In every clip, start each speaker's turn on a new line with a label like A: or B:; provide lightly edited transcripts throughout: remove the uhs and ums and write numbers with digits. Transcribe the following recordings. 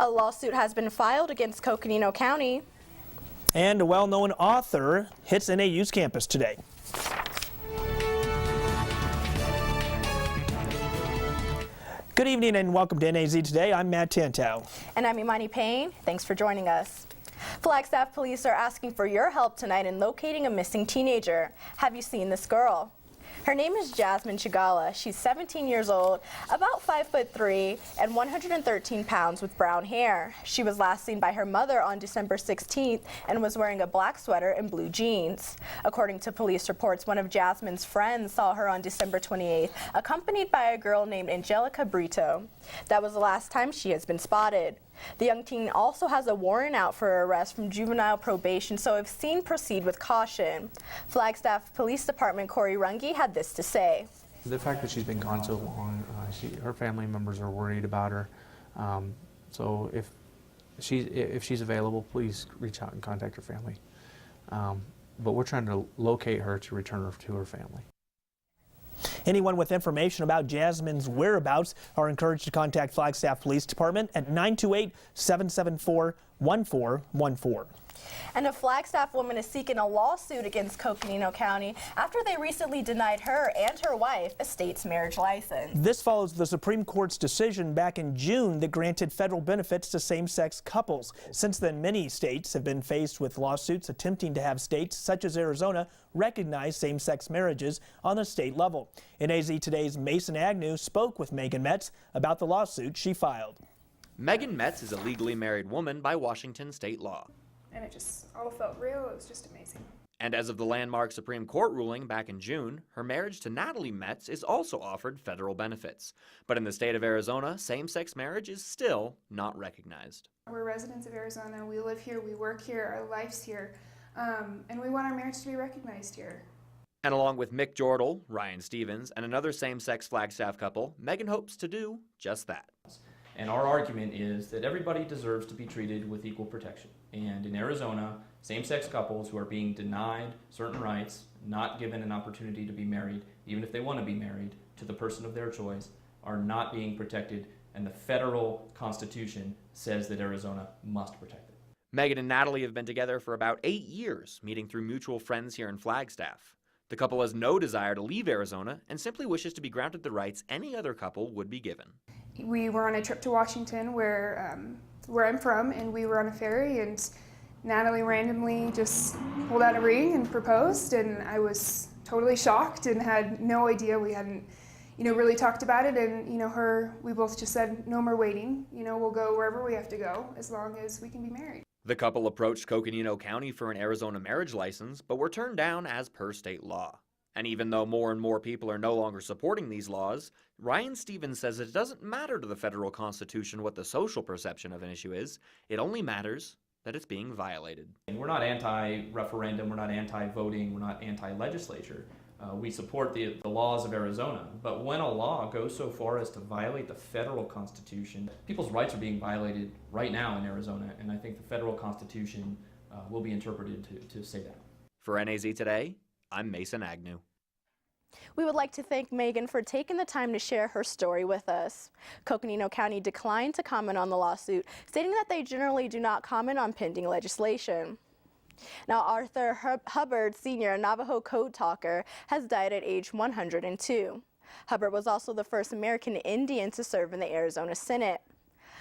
A: A lawsuit has been filed against Coconino County.
B: And a well-known author hits NAU's campus today. Good evening and welcome to NAZ Today. I'm Matt Tantow.
A: And I'm Imani Payne. Thanks for joining us. Flagstaff police are asking for your help tonight in locating a missing teenager. Have you seen this girl? Her name is Jasmine Chigala. She's 17 years old, about 5'3" and 113 pounds with brown hair. She was last seen by her mother on December 16th and was wearing a black sweater and blue jeans. According to police reports, one of Jasmine's friends saw her on December 28th, accompanied by a girl named Angelica Brito. That was the last time she has been spotted. The young teen also has a warrant out for arrest from juvenile probation, so if seen, proceed with caution. Flagstaff Police Department Corey Runge had this to say.
C: The fact that she's been gone so long, her family members are worried about her. So if she's available, please reach out and contact her family. But we're trying to locate her to return her to her family.
B: Anyone with information about Jasmine's whereabouts are encouraged to contact Flagstaff Police Department at 928-774-1414.
A: And a Flagstaff woman is seeking a lawsuit against Coconino County after they recently denied her and her wife a state's marriage license.
B: This follows the Supreme Court's decision back in June that granted federal benefits to same-sex couples. Since then, many states have been faced with lawsuits attempting to have states such as Arizona recognize same-sex marriages on the state level. NAZ Today's Mason Agnew spoke with Megan Metz about the lawsuit she filed.
D: Megan Metz is a legally married woman by Washington state law.
E: And it just all felt real. It was just amazing.
D: And as of the landmark Supreme Court ruling back in June, her marriage to Natalie Metz is also offered federal benefits. But in the state of Arizona, same-sex marriage is still not recognized.
E: We're residents of Arizona. We live here, we work here, our life's here, and we want our marriage to be recognized here.
D: And along with Mick Jordal, Ryan Stevens, and another same-sex Flagstaff couple, Megan hopes to do just that.
F: And our argument is that everybody deserves to be treated with equal protection. And in Arizona, same-sex couples who are being denied certain rights, not given an opportunity to be married, even if they want to be married, to the person of their choice, are not being protected, and the federal Constitution says that Arizona must protect them.
D: Megan and Natalie have been together for about 8 years, meeting through mutual friends here in Flagstaff. The couple has no desire to leave Arizona and simply wishes to be granted the rights any other couple would be given.
E: We were on a trip to Washington where I'm from, and we were on a ferry, and Natalie randomly just pulled out a ring and proposed, and I was totally shocked and had no idea. We hadn't, really talked about it, and we both just said, no more waiting. We'll go wherever we have to go as long as we can be married.
D: The couple approached Coconino County for an Arizona marriage license, but were turned down as per state law. And even though more and more people are no longer supporting these laws, Ryan Stevens says it doesn't matter to the federal Constitution what the social perception of an issue is. It only matters that it's being violated.
F: And we're not anti-referendum, we're not anti-voting, we're not anti-legislature. We support the laws of Arizona, but when a law goes so far as to violate the federal Constitution, people's rights are being violated right now in Arizona, and I think the federal Constitution will be interpreted to say that.
D: For NAZ Today, I'm Mason Agnew.
A: We would like to thank Megan for taking the time to share her story with us. Coconino County declined to comment on the lawsuit, stating that they generally do not comment on pending legislation. Now, Arthur Hubbard, Sr., a Navajo code talker, has died at age 102. Hubbard was also the first American Indian to serve in the Arizona Senate.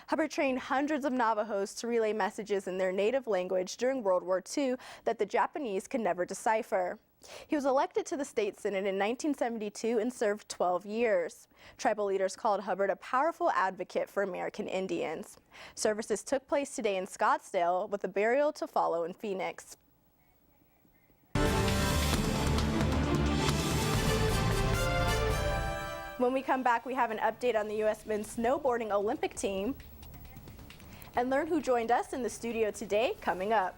A: Hubbard trained hundreds of Navajos to relay messages in their native language during World War II that the Japanese could never decipher. He was elected to the state Senate in 1972 and served 12 years. Tribal leaders called Hubbard a powerful advocate for American Indians. Services took place today in Scottsdale, with a burial to follow in Phoenix. When we come back, we have an update on the U.S. men's snowboarding Olympic team and learn who joined us in the studio today coming up.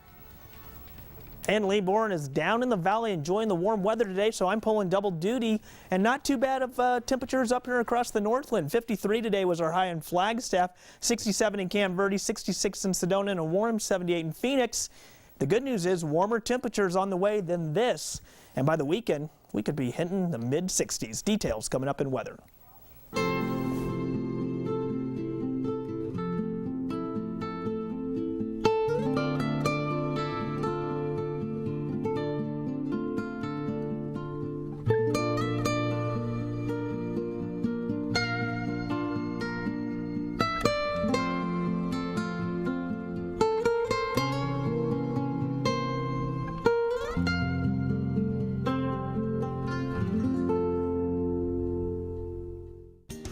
B: And Lee Bourne is down in the valley enjoying the warm weather today, so I'm pulling double duty. And not too bad of temperatures up here across the Northland. 53 today was our high in Flagstaff, 67 in Camp Verde, 66 in Sedona, and a warm 78 in Phoenix. The good news is warmer temperatures on the way than this. And by the weekend, we could be hitting the mid-60s. Details coming up in weather.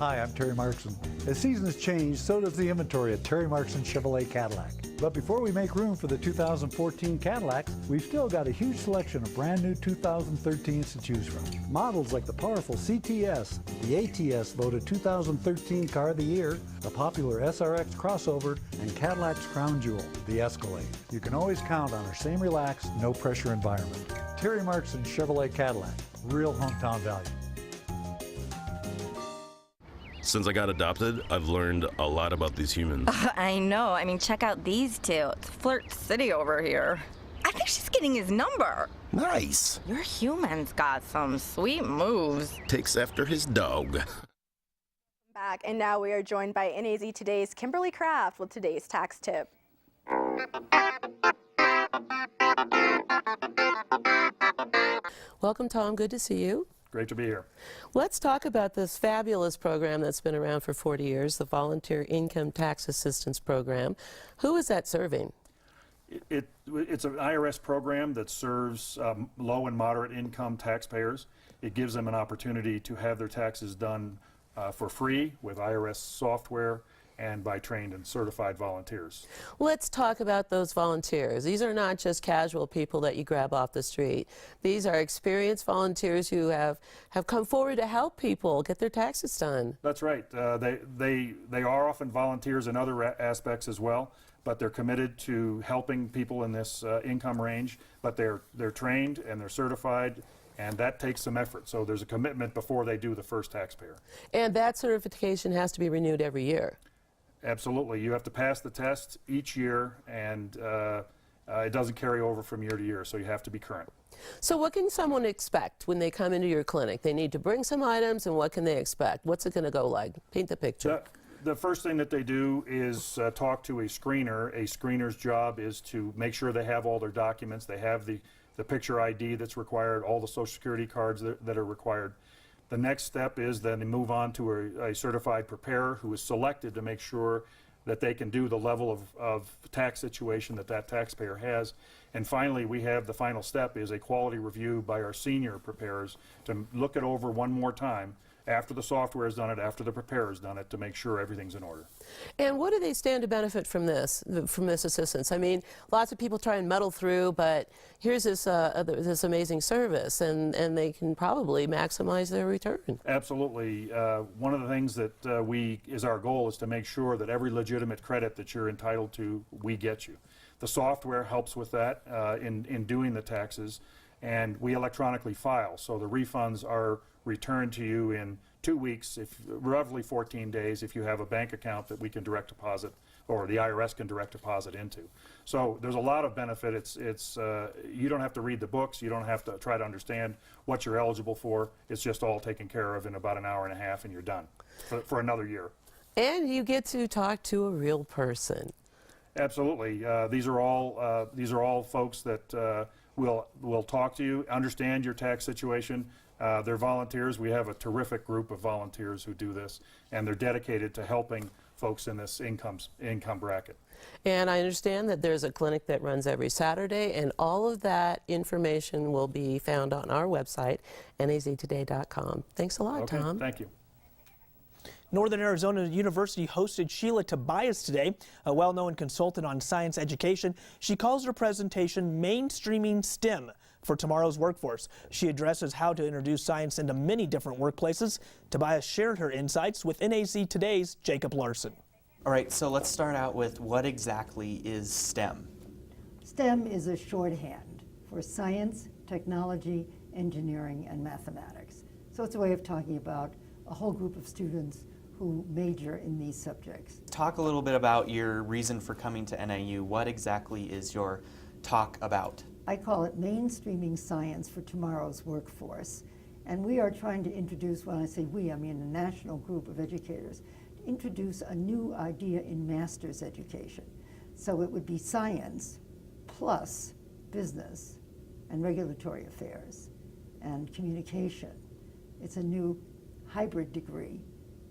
G: Hi, I'm Terry Markson. As seasons change, so does the inventory at Terry Markson Chevrolet Cadillac. But before we make room for the 2014 Cadillacs, we've still got a huge selection of brand new 2013s to choose from. Models like the powerful CTS, the ATS voted 2013 Car of the Year, the popular SRX crossover, and Cadillac's crown jewel, the Escalade. You can always count on our same relaxed, no pressure environment. Terry Markson Chevrolet Cadillac, real hometown value.
H: Since I got adopted, I've learned a lot about these humans.
I: I know. I mean, check out these two. It's Flirt City over here. I think she's getting his number.
H: Nice.
I: Your human's got some sweet moves.
H: Takes after his dog.
A: Back, and now we are joined by NAZ Today's Kimberly Kraft with today's tax tip.
J: Welcome, Tom. Good to see you.
K: Great to be here.
J: Let's talk about this fabulous program that's been around for 40 years, the Volunteer Income Tax Assistance Program. Who is that serving?
K: It's an IRS program that serves low and moderate income taxpayers. It gives them an opportunity to have their taxes done for free with IRS software and by trained and certified volunteers.
J: Let's talk about those volunteers. These are not just casual people that you grab off the street. These are experienced volunteers who have come forward to help people get their taxes done.
K: That's right. They are often volunteers in other aspects as well, but they're committed to helping people in this income range, but they're trained and they're certified, and that takes some effort. So there's a commitment before they do the first taxpayer.
J: And that certification has to be renewed every year.
K: Absolutely. You have to pass the test each year, and it doesn't carry over from year to year, so you have to be current.
J: So what can someone expect when they come into your clinic? They need to bring some items, and what can they expect? What's it going to go like? Paint the picture.
K: The first thing that they do is talk to a screener. A screener's job is to make sure they have all their documents. They have the picture ID that's required, all the Social Security cards that are required. The next step is then they move on to a certified preparer who is selected to make sure that they can do the level of tax situation that taxpayer has. And finally, we have the final step is a quality review by our senior preparers to look it over one more time after the software has done it, after the preparer has done it, to make sure everything's in order.
J: And what do they stand to benefit from this assistance? I mean, lots of people try and muddle through, but here's this amazing service, and they can probably maximize their return.
K: Absolutely. One of the things that is our goal is to make sure that every legitimate credit that you're entitled to, we get you. The software helps with that in doing the taxes, and we electronically file, so the refunds are returned to you in 2 weeks, roughly 14 days, if you have a bank account that we can direct deposit, or the IRS can direct deposit into. So there's a lot of benefit. You don't have to read the books. You don't have to try to understand what you're eligible for. It's just all taken care of in about an hour and a half, and you're done for another year.
J: And you get to talk to a real person.
K: Absolutely. These are all folks that will talk to you, understand your tax situation. They're volunteers. We have a terrific group of volunteers who do this, and they're dedicated to helping folks in this income bracket.
J: And I understand that there's a clinic that runs every Saturday, and all of that information will be found on our website, naztoday.com. Thanks a lot,
K: Okay,
J: Tom.
K: thank you.
B: Northern Arizona University hosted Sheila Tobias today, a well-known consultant on science education. She calls her presentation Mainstreaming STEM for Tomorrow's Workforce. She addresses how to introduce science into many different workplaces. Tobias shared her insights with NAZ Today's Jacob Larson.
L: All right, so let's start out with what exactly is STEM?
M: STEM is a shorthand for science, technology, engineering, and mathematics. So it's a way of talking about a whole group of students who major in these subjects.
L: Talk a little bit about your reason for coming to NAU. What exactly is your talk about?
M: I call it Mainstreaming Science for Tomorrow's Workforce. And we are trying to introduce, when I say we, I mean a national group of educators, to introduce a new idea in master's education. So it would be science plus business and regulatory affairs and communication. It's a new hybrid degree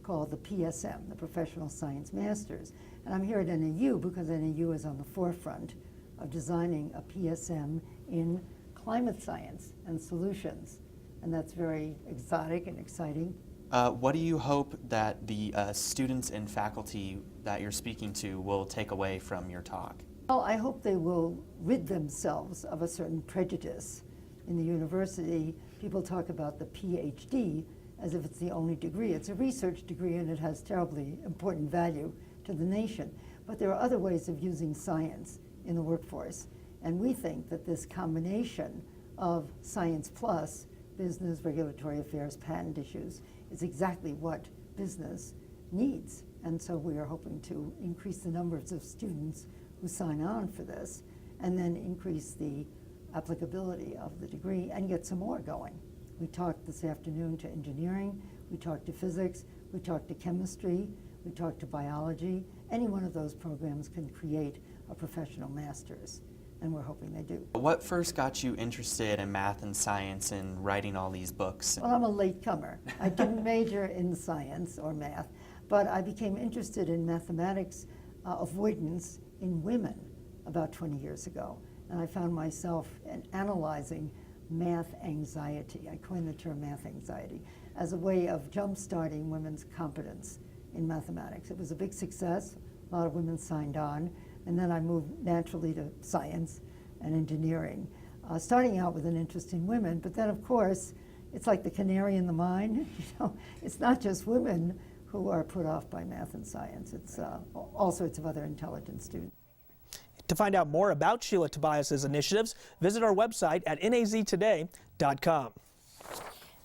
M: called the PSM, the Professional Science Masters. And I'm here at NAU because NAU is on the forefront of designing a PSM in climate science and solutions. And that's very exotic and exciting.
L: What do you hope that the students and faculty that you're speaking to will take away from your talk?
M: Well, I hope they will rid themselves of a certain prejudice. In the university, people talk about the PhD as if it's the only degree. It's a research degree and it has terribly important value to the nation. But there are other ways of using science in the workforce. And we think that this combination of science plus business, regulatory affairs, patent issues is exactly what business needs. And so we are hoping to increase the numbers of students who sign on for this and then increase the applicability of the degree and get some more going. We talked this afternoon to engineering, we talked to physics, we talked to chemistry, we talked to biology. Any one of those programs can create a professional master's, and we're hoping they do.
L: What first got you interested in math and science and writing all these books?
M: Well, I'm a latecomer. I didn't major in science or math, but I became interested in mathematics avoidance in women about 20 years ago. And I found myself analyzing math anxiety. I coined the term math anxiety as a way of jump-starting women's competence in mathematics. It was a big success. A lot of women signed on. And then I moved naturally to science and engineering, starting out with an interest in women. But then, of course, it's like the canary in the mine. You know, it's not just women who are put off by math and science. It's all sorts of other intelligent students.
B: To find out more about Sheila Tobias's initiatives, visit our website at naztoday.com.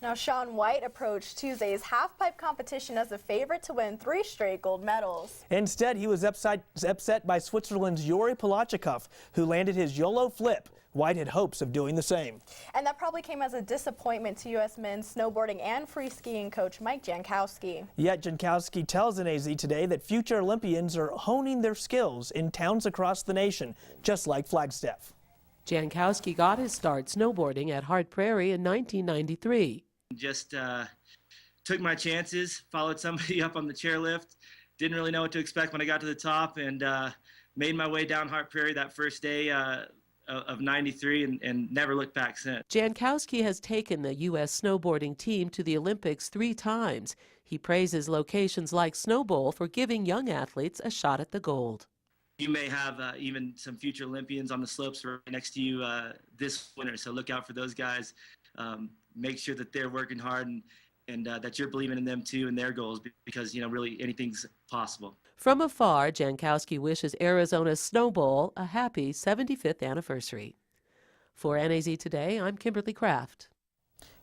A: Now, Shaun White approached Tuesday's half-pipe competition as a favorite to win 3 straight gold medals.
B: Instead, he was upset by Switzerland's Yuri Polachikov, who landed his YOLO flip. White had hopes of doing the same.
A: And that probably came as a disappointment to U.S. men's snowboarding and free skiing coach Mike Jankowski.
B: Yet Jankowski tells NAZ Today that future Olympians are honing their skills in towns across the nation, just like Flagstaff.
J: Jankowski got his start snowboarding at Hart Prairie in 1993.
N: Just took my chances, followed somebody up on the chairlift, didn't really know what to expect when I got to the top, and made my way down Hart Prairie that first day of 93 and never looked back since.
J: Jankowski has taken the U.S. snowboarding team to the Olympics 3 times. He praises locations like Snowbowl for giving young athletes a shot at the gold.
N: You may have even some future Olympians on the slopes right next to you this winter, so look out for those guys. Make sure that they're working hard and that you're believing in them too and their goals, because, you know, really anything's possible.
J: From afar, Jankowski wishes Arizona's Snowbowl a happy 75th anniversary. For NAZ Today, I'm Kimberly Kraft.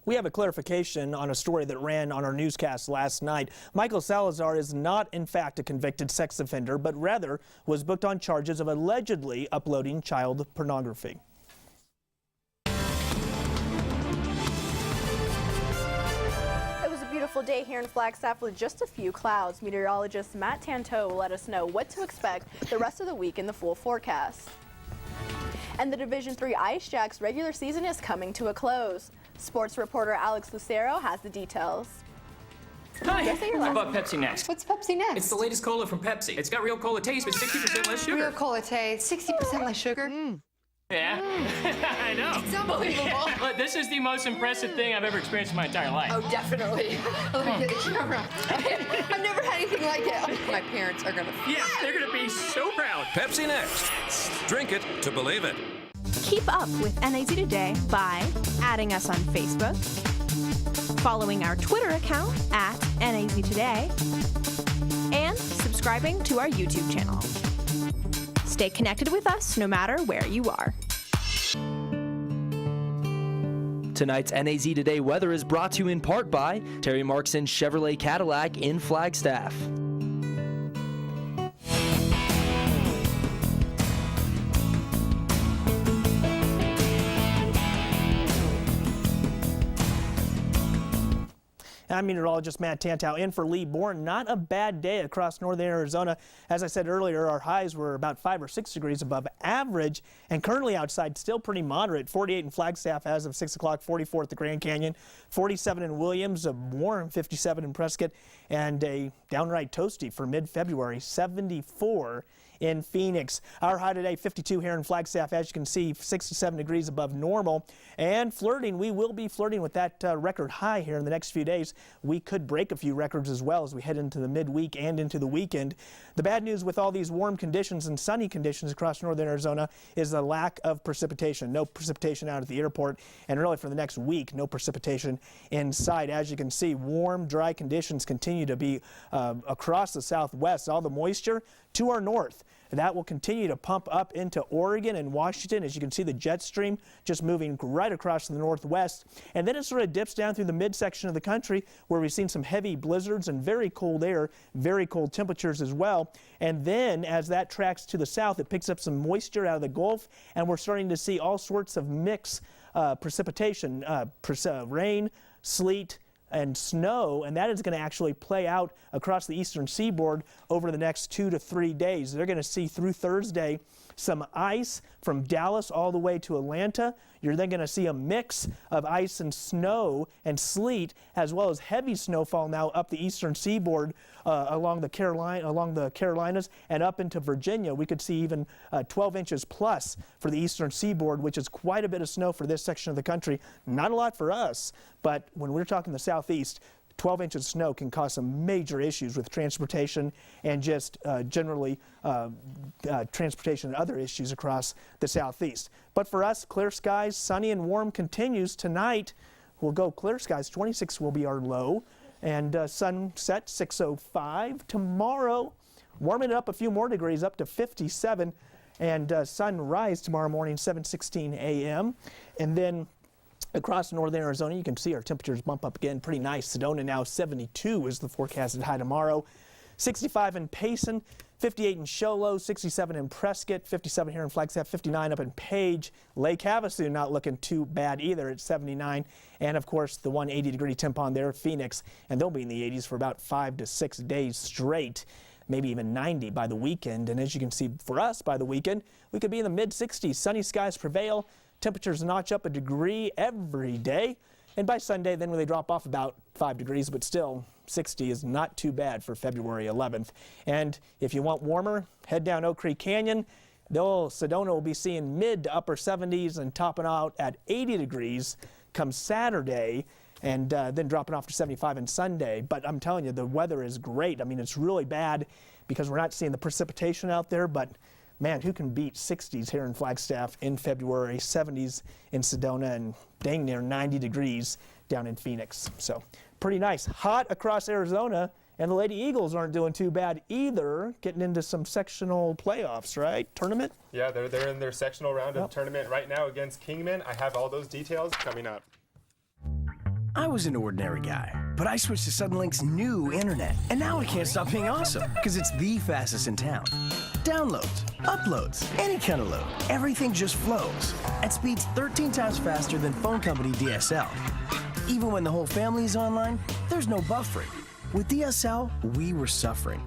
B: We have a clarification on a story that ran on our newscast last night. Michael Salazar is not, in fact, a convicted sex offender, but rather was booked on charges of allegedly uploading child pornography.
A: Beautiful day here in Flagstaff with just a few clouds. Meteorologist Matt Tanto will let us know what to expect the rest of the week in the full forecast. And the Division III Ice Jacks regular season is coming to a close. Sports reporter Alex Lucero has the details.
O: Hi, how about Pepsi Next?
P: What's Pepsi Next?
O: It's the latest cola from Pepsi. It's got real cola taste, but 60% less sugar.
P: Real cola taste, 60% less sugar.
O: Yeah, I know.
P: It's unbelievable.
O: But this is the most impressive thing I've ever experienced in my entire life.
P: Oh, definitely. Let me get the camera. I've never had anything like it. My parents are gonna.
O: Yes, they're gonna be so proud.
Q: Pepsi Next. Drink it to believe it.
R: Keep up with NAZ Today by adding us on Facebook, following our Twitter account at NAZ Today, and subscribing to our YouTube channel. Stay connected with us no matter where you are.
S: Tonight's NAZ Today weather is brought to you in part by Terry Markson Chevrolet Cadillac in Flagstaff.
B: I'm meteorologist Matt Tantow in for Lee Bourne. Not a bad day across northern Arizona. As I said earlier, our highs were about 5 or 6 degrees above average, and currently outside still pretty moderate. 48 in Flagstaff as of 6 o'clock, 44 at the Grand Canyon, 47 in Williams, a warm 57 in Prescott, and a downright toasty for mid-February, 74 in Phoenix. Our high today, 52 here in Flagstaff. As you can see, 67 degrees above normal. And flirting, we will be flirting with that record high here in the next few days. We could break a few records as well as we head into the midweek and into the weekend. The bad news with all these warm conditions and sunny conditions across northern Arizona is the lack of precipitation. No precipitation out at the airport, and really for the next week, no precipitation inside. As you can see, warm, dry conditions continue to be across the southwest. All the moisture to our north. That will continue to pump up into Oregon and Washington. As you can see, the jet stream just moving right across the northwest. And then it sort of dips down through the midsection of the country where we've seen some heavy blizzards and very cold air, very cold temperatures as well. And then as that tracks to the south, it picks up some moisture out of the Gulf, and we're starting to see all sorts of mixed precipitation, rain, sleet, and snow, and that is going to actually play out across the eastern seaboard over the next 2 to 3 days. They're going to see through Thursday some ice from Dallas all the way to Atlanta. You're then going to see a mix of ice and snow and sleet, as well as heavy snowfall now up the eastern seaboard along the Carolinas and up into Virginia. We could see even 12 inches plus for the eastern seaboard, which is quite a bit of snow for this section of the country. Not a lot for us, but when we're talking the southeast, 12 inches of snow can cause some major issues with transportation and just generally transportation and other issues across the southeast. But for us, clear skies, sunny and warm continues. Tonight, we'll go clear skies. 26 will be our low, and sunset 6:05. Tomorrow, warming it up a few more degrees up to 57, and sunrise tomorrow morning 7:16 a.m. And then across northern Arizona, you can see our temperatures bump up again. Pretty nice. Sedona now 72 is the forecasted high tomorrow. 65 in Payson, 58 in Show Low, 67 in Prescott, 57 here in Flagstaff, 59 up in Page. Lake Havasu not looking too bad either at 79. And of course, the 180-degree temp on there, Phoenix, and they'll be in the 80s for about 5 to 6 days straight. Maybe even 90 by the weekend. And as you can see for us by the weekend, we could be in the mid-60s. Sunny skies prevail. Temperatures notch up a degree every day. And by Sunday, then when they drop off about 5 degrees, but still 60 is not too bad for February 11th. And if you want warmer, head down Oak Creek Canyon. Sedona will be seeing mid to upper 70s and topping out at 80 degrees come Saturday, and then dropping off to 75 on Sunday. But I'm telling you, the weather is great. I mean, it's really bad because we're not seeing the precipitation out there, but man, who can beat 60s here in Flagstaff in February, 70s in Sedona, and dang near 90 degrees down in Phoenix. So pretty nice. Hot across Arizona, and the Lady Eagles aren't doing too bad either, getting into some sectional playoffs, right? Tournament?
T: Yeah, they're in their sectional round of the tournament right now against Kingman. I have all those details coming up.
U: I was an ordinary guy, but I switched to Suddenlink's new internet, and now I can't stop being awesome, because it's the fastest in town. Downloads, uploads, any kind of load, everything just flows at speeds 13 times faster than phone company DSL. Even when the whole family is online, there's no buffering. With DSL, we were suffering.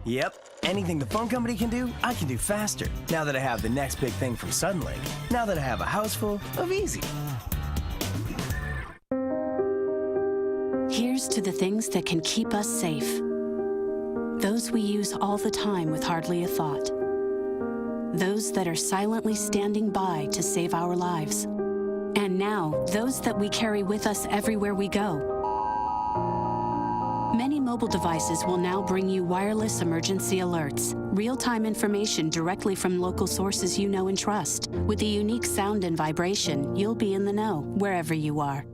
U: Yep, anything the phone company can do, I can do faster. Now that I have the next big thing from Suddenlink, now that I have a house full of easy.
V: Here's to the things that can keep us safe. Those we use all the time with hardly a thought. Those that are silently standing by to save our lives. And now, those that we carry with us everywhere we go. Many mobile devices will now bring you wireless emergency alerts, real-time information directly from local sources you know and trust. With the unique sound and vibration, you'll be in the know wherever you are.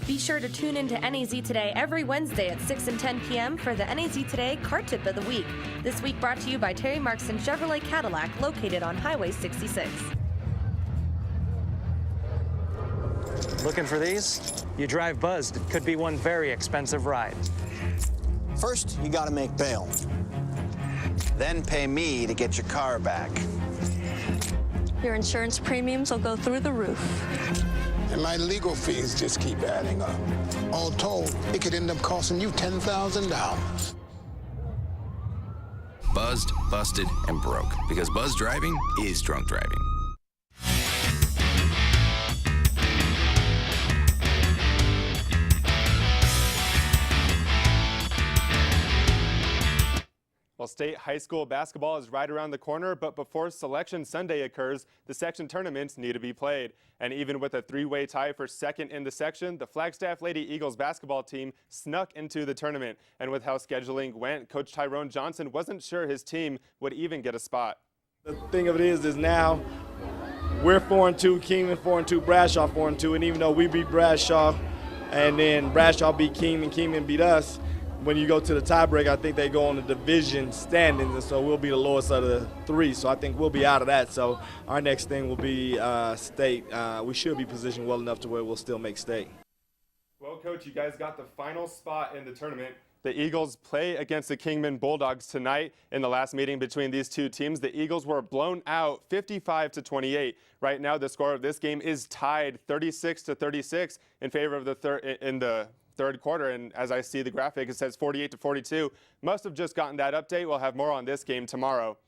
W: Be sure to tune into NAZ Today every Wednesday at 6 and 10 p.m. for the NAZ Today Car Tip of the Week. This week brought to you by Terry Markson Chevrolet Cadillac, located on Highway 66.
X: Looking for these? You drive buzzed. It could be one very expensive ride.
Y: First, you gotta make bail. Then pay me to get your car back.
Z: Your insurance premiums will go through the roof.
C: And my legal fees just keep adding up. All told, it could end up costing you $10,000.
Q: Buzzed, busted, and broke. Because buzz driving is drunk driving.
T: Well, state high school basketball is right around the corner, but before Selection Sunday occurs, the section tournaments need to be played. And even with a three-way tie for second in the section, the Flagstaff Lady Eagles basketball team snuck into the tournament. And with how scheduling went, Coach Tyrone Johnson wasn't sure his team would even get a spot.
D: The thing of it is now we're 4-2, Kingman 4-2, Bradshaw 4-2, and even though we beat Bradshaw and then Bradshaw beat Kingman, Kingman beat us, when you go to the tiebreak, I think they go on the division standings, and so we'll be the lowest of the three. So I think we'll be out of that. So our next thing will be state. We should be positioned well enough to where we'll still make state.
T: Well, Coach, you guys got the final spot in the tournament. The Eagles play against the Kingman Bulldogs tonight. In the last meeting between these two teams, the Eagles were blown out 55-28. Right now, the score of this game is tied 36-36 in favor of the third quarter, and as I see the graphic, it says 48-42. Must have just gotten that update. We'll have more on this game tomorrow.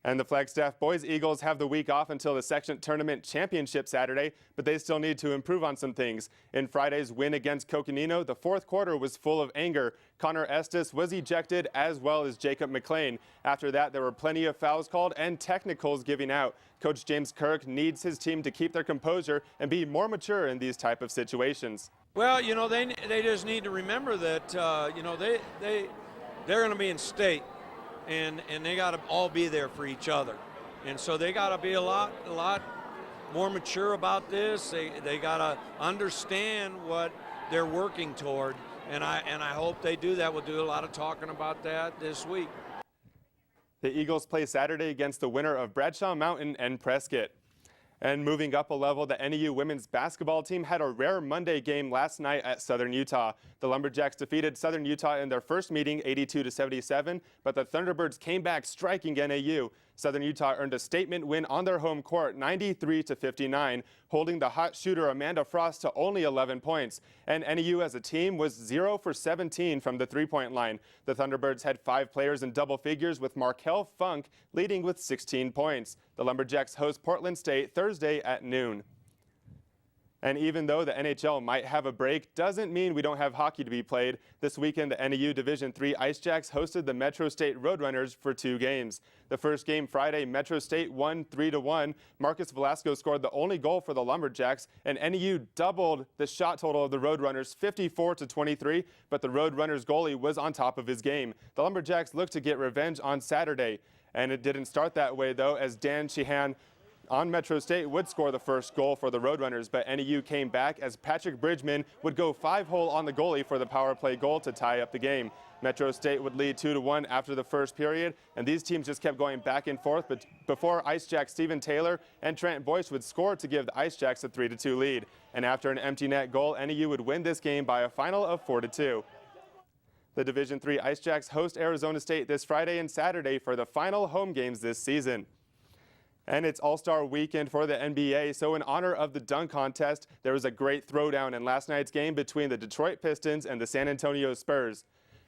T: And the Flagstaff Boys Eagles have the week off until the section tournament championship Saturday, but they still need to improve on some things. In Friday's win against Coconino, the fourth quarter was full of anger. Connor Estes was ejected, as well as Jacob McLean. After that, there were plenty of fouls called and technicals giving out. Coach James Kirk needs his team to keep their composure and be more mature in these type of situations.
E: Well, you know, they just need to remember that, you know, they're going to be in state, and they got to all be there for each other. And so they got to be a lot more mature about this. They got to understand what they're working toward, and I hope they do that. We'll do a lot of talking about that this week.
T: The Eagles play Saturday against the winner of Bradshaw Mountain and Prescott. And moving up a level, the NAU women's basketball team had a rare Monday game last night at Southern Utah. The Lumberjacks defeated Southern Utah in their first meeting 82-77, but the Thunderbirds came back striking NAU. Southern Utah earned a statement win on their home court 93-59, holding the hot shooter Amanda Frost to only 11 points. And NAU as a team was 0 for 17 from the three-point line. The Thunderbirds had 5 players in double figures, with Markel Funk leading with 16 points. The Lumberjacks host Portland State Thursday at noon. And even though the NHL might have a break, doesn't mean we don't have hockey to be played. This weekend, the NAU Division III Ice Jacks hosted the Metro State Roadrunners for 2 games. The first game Friday, Metro State won 3-1. Marcus Velasco scored the only goal for the Lumberjacks, and NAU doubled the shot total of the Roadrunners 54-23, but the Roadrunners goalie was on top of his game. The Lumberjacks looked to get revenge on Saturday, and it didn't start that way, though, as Dan Sheehan on Metro State would score the first goal for the Roadrunners, but NAU came back as Patrick Bridgman would go 5-hole on the goalie for the power play goal to tie up the game. Metro State would lead 2-1 after the first period, and these teams just kept going back and forth, but before Ice Jack Stephen Taylor and Trent Boyce would score to give the Ice Jacks a 3-2 lead. And after an empty net goal, NAU would win this game by a final of 4-2. The Division III Ice Jacks host Arizona State this Friday and Saturday for the final home games this season. And it's All-Star Weekend for the NBA, so in honor of the dunk contest, there was a great throwdown in last night's game between the Detroit Pistons and the San Antonio Spurs.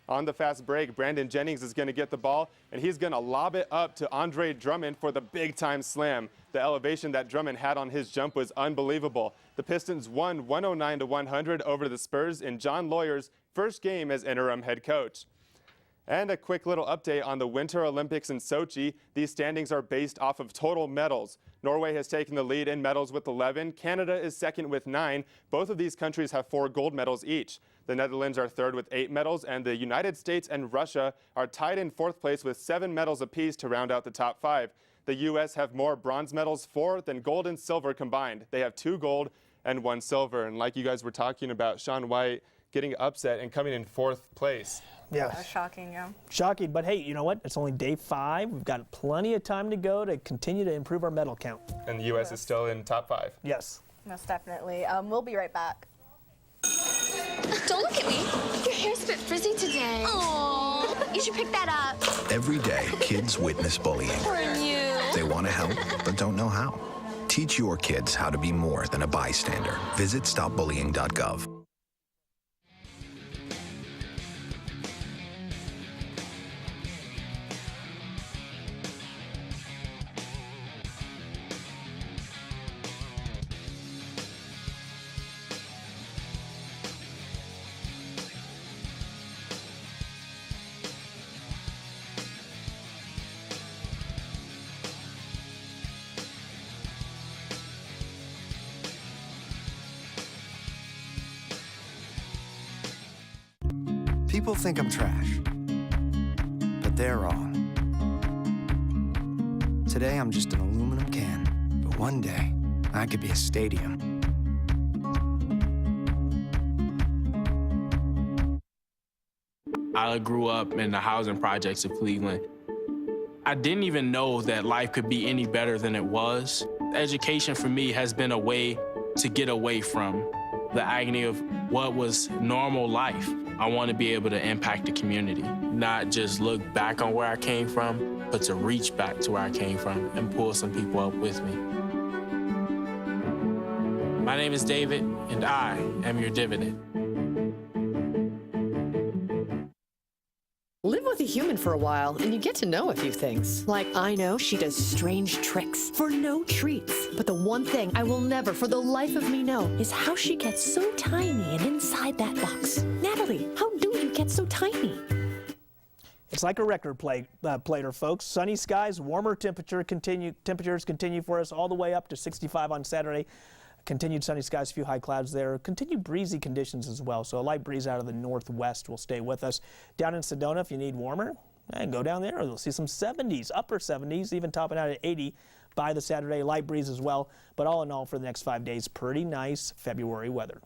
T: On the fast break, Brandon Jennings is going to get the ball, and he's going to lob it up to Andre Drummond for the big-time slam. The elevation that Drummond had on his jump was unbelievable. The Pistons won 109-100 over the Spurs in John Lawyer's first game as interim head coach. And a quick little update on the Winter Olympics in Sochi. These standings are based off of total medals. Norway has taken the lead in medals with 11. Canada is second with 9. Both of these countries have 4 gold medals each. The Netherlands are third with 8 medals, and the United States and Russia are tied in 4th place with 7 medals apiece to round out the top 5. The U.S. have more bronze medals, 4, than gold and silver combined. They have 2 gold and 1 silver. And like you guys were talking about, Shaun White getting upset and coming in 4th place.
B: Yeah.
W: Shocking, yeah.
B: Shocking, but hey, you know what? It's only day 5. We've got plenty of time to go to continue to improve our medal count.
T: And the U.S. is still in top 5.
B: Yes.
A: Most definitely. We'll be right back.
F: Don't look at me. Your hair's a bit frizzy today. Aww. You should pick that up.
U: Every day, kids witness bullying.
F: Poor you.
U: They want to help, but don't know how.
G: Teach your kids how to be more than a bystander. Visit stopbullying.gov.
H: People think I'm trash, but they're wrong. Today I'm just an aluminum can, but one day I could be a stadium.
I: I grew up in the housing projects of Cleveland. I didn't even know that life could be any better than it was. Education for me has been a way to get away from the agony of what was normal life. I want to be able to impact the community, not just look back on where I came from, but to reach back to where I came from and pull some people up with me. My name is David, and I am your dividend.
K: Live with a human for a while, and you get to know a few things. Like, I know she does strange tricks for no treats. But the one thing I will never for the life of me know is how she gets so tiny and inside that box. Natalie, how do you get so tiny?
B: It's like a record player, folks. Sunny skies, warmer temperatures continue for us all the way up to 65 on Saturday. Continued sunny skies, a few high clouds there. Continued breezy conditions as well. So a light breeze out of the northwest will stay with us. Down in Sedona, if you need warmer, go down there. You'll see some 70s, upper 70s, even topping out at 80 by the Saturday. Light breeze as well. But all in all, for the next 5 days, pretty nice February weather.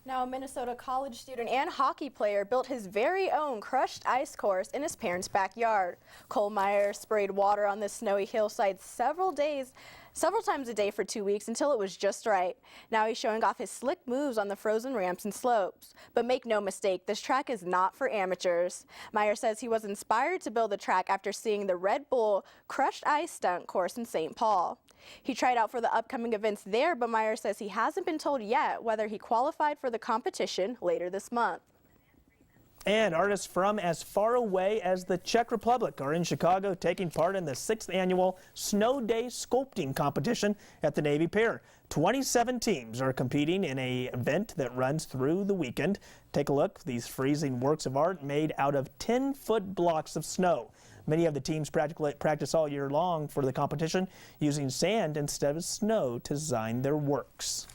A: Now, a Minnesota college student and hockey player built his very own crushed ice course in his parents' backyard. Cole Meyer sprayed water on this snowy hillside several times a day for 2 weeks until it was just right. Now he's showing off his slick moves on the frozen ramps and slopes. But make no mistake, this track is not for amateurs. Meyer says he was inspired to build the track after seeing the Red Bull crushed ice stunt course in St. Paul. He tried out for the upcoming events there, but Meyer says he hasn't been told yet whether he qualified for the competition later this month.
B: And artists from as far away as the Czech Republic are in Chicago taking part in the 6th annual Snow Day Sculpting competition at the Navy Pier. 27 teams are competing in an event that runs through the weekend. Take a look. These freezing works of art made out of 10-foot blocks of snow. Many of the teams practice all year long for the competition, using sand instead of snow to design their works.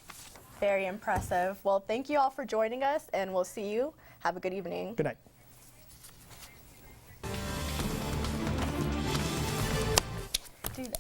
A: Very impressive. Well, thank you all for joining us, and we'll see you. Have a good evening.
B: Good night. Dude.